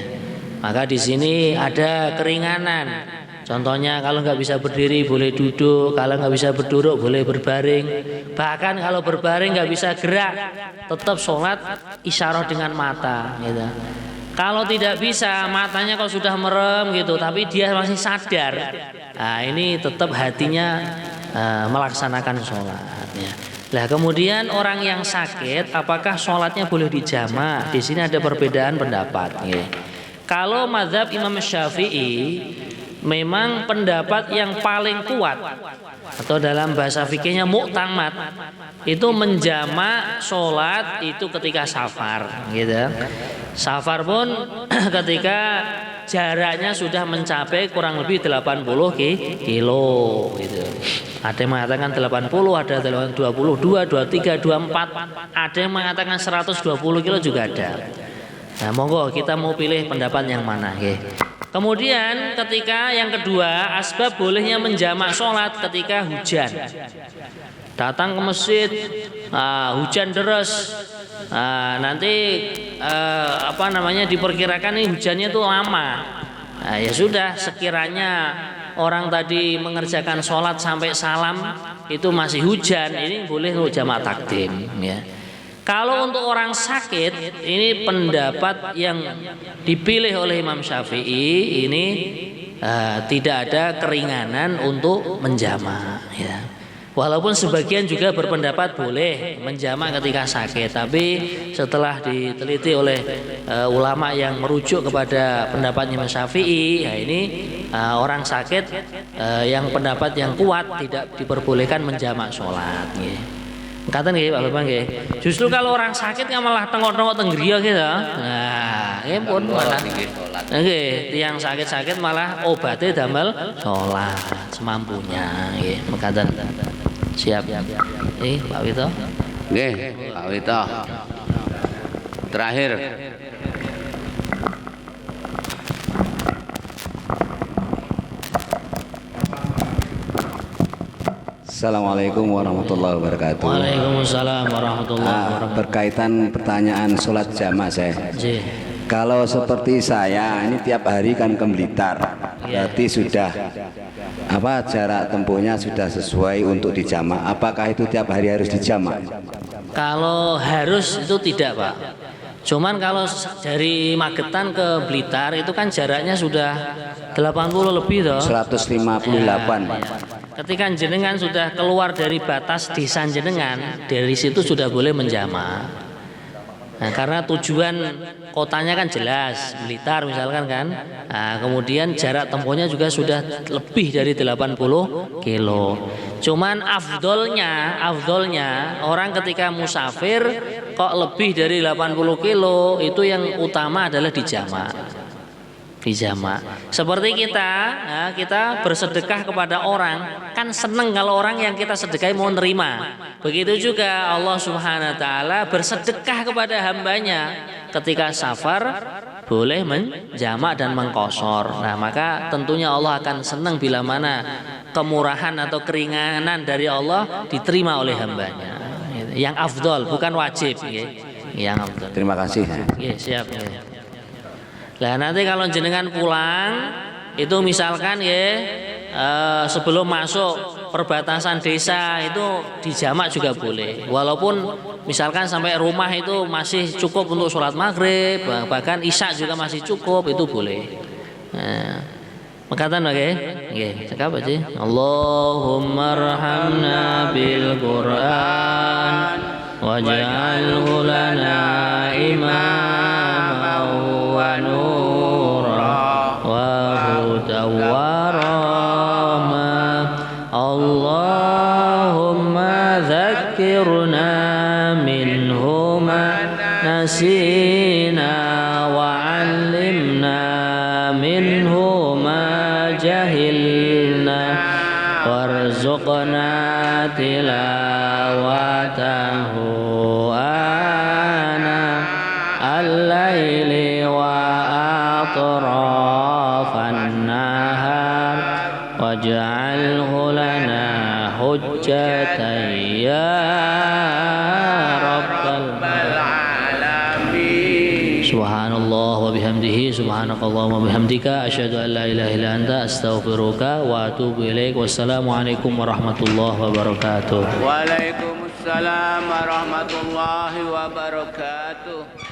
maka di sini ada keringanan. Contohnya kalau nggak bisa berdiri boleh duduk, kalau nggak bisa berduduk boleh berbaring. Bahkan kalau berbaring nggak bisa gerak, tetap sholat isyarah dengan mata. Gitu. Kalau tidak bisa, matanya kalau sudah merem gitu, tapi dia masih sadar, nah ini tetap hatinya melaksanakan sholat. Ya. Nah kemudian orang yang sakit, apakah sholatnya boleh dijamak? Di sini ada perbedaan pendapat. Ya. Kalau mazhab Imam Syafi'i, memang pendapat yang paling kuat atau dalam bahasa fikihnya muktamad itu menjamak sholat itu ketika safar, gitu. Safar pun ketika jaraknya sudah mencapai kurang lebih 80 kilo, gitu. Ada yang mengatakan 80, ada yang 22, 23, 24, ada yang mengatakan 120 kilo juga ada. Nah, monggo kita mau pilih pendapat yang mana, ya. Kemudian ketika yang kedua, asbab bolehnya menjamak sholat ketika hujan. Datang ke masjid, hujan deras, nanti diperkirakan ini hujannya itu lama. Nah, ya sudah, sekiranya orang tadi mengerjakan sholat sampai salam itu masih hujan, ini boleh jamak takdim, ya. Kalau untuk orang sakit, ini pendapat yang dipilih oleh Imam Syafi'i, ini tidak ada keringanan untuk menjamak, ya. Walaupun sebagian juga berpendapat boleh menjamak ketika sakit, tapi setelah diteliti oleh ulama yang merujuk kepada pendapat Imam Syafi'i, ya ini orang sakit yang pendapat yang kuat tidak diperbolehkan menjamak sholat, ya. Kata nggih Pak Bambang nggih. Justru kalau orang sakit kan malah tengok-tengok teng griya gitu. Nah, nggih pun malah nggih, tiyang sakit-sakit malah obatnya damel sholat semampunya nggih. Mekaten. Siap. Pak Wito. Nggih, Pak Wito. Terakhir. Assalamualaikum warahmatullahi wabarakatuh. Waalaikumsalam warahmatullahi wabarakatuh. Berkaitan pertanyaan sholat jamak saya. Kalau seperti saya ini tiap hari kan ke Blitar, berarti sudah jarak tempuhnya sudah sesuai untuk dijamak. Apakah itu tiap hari harus dijamak? Kalau harus itu tidak, Pak. Cuman kalau dari Magetan ke Blitar itu kan jaraknya sudah 80 lebih toh. 158. Ya. Ketika jenengan sudah keluar dari batas desa jenengan, dari situ sudah boleh menjamak. Nah, karena tujuan kotanya kan jelas, Blitar misalkan kan. Nah, kemudian jarak tempuhnya juga sudah lebih dari 80 kilo. Cuman afdolnya orang ketika musafir kok lebih dari 80 kilo, itu yang utama adalah dijamak. Seperti kita bersedekah kepada orang, kan seneng kalau orang yang kita sedekahi mau nerima. Begitu juga Allah Subhanahu wa taala bersedekah kepada hambanya ketika safar boleh menjamak dan mengqashar. Nah, maka tentunya Allah akan senang bila mana kemurahan atau keringanan dari Allah diterima oleh hambanya. Yang afdol, bukan wajib, yang afdol. Terima kasih. Siap. Nah, nanti kalau jenengan pulang itu misalkan sebelum masuk perbatasan desa itu dijamak juga boleh. Walaupun misalkan sampai rumah itu masih cukup untuk sholat maghrib, bahkan isya juga masih cukup, itu boleh. Makatan nggih. Cakap aja. Allahumma arhamna bil Qur'an waj'alhu lana imaman wa nura wa hudan wa rahmah. Allahumma dzakkirna minhu ma nasina wa 'allimna minhu ma jahilna warzuqna tilawatahu ana al-laili wa atrafan الدهر واجعله لنا حجة يا رب العالمين. Subhanallah wa bihamdihi, subhanakallahumma wa bihamdika, asyhadu an la ilaha illa anta, astaghfiruka wa atubu ilaik. Wassalamualaikum warahmatullahi wabarakatuh. Waalaikumsalam warahmatullahi wabarakatuh.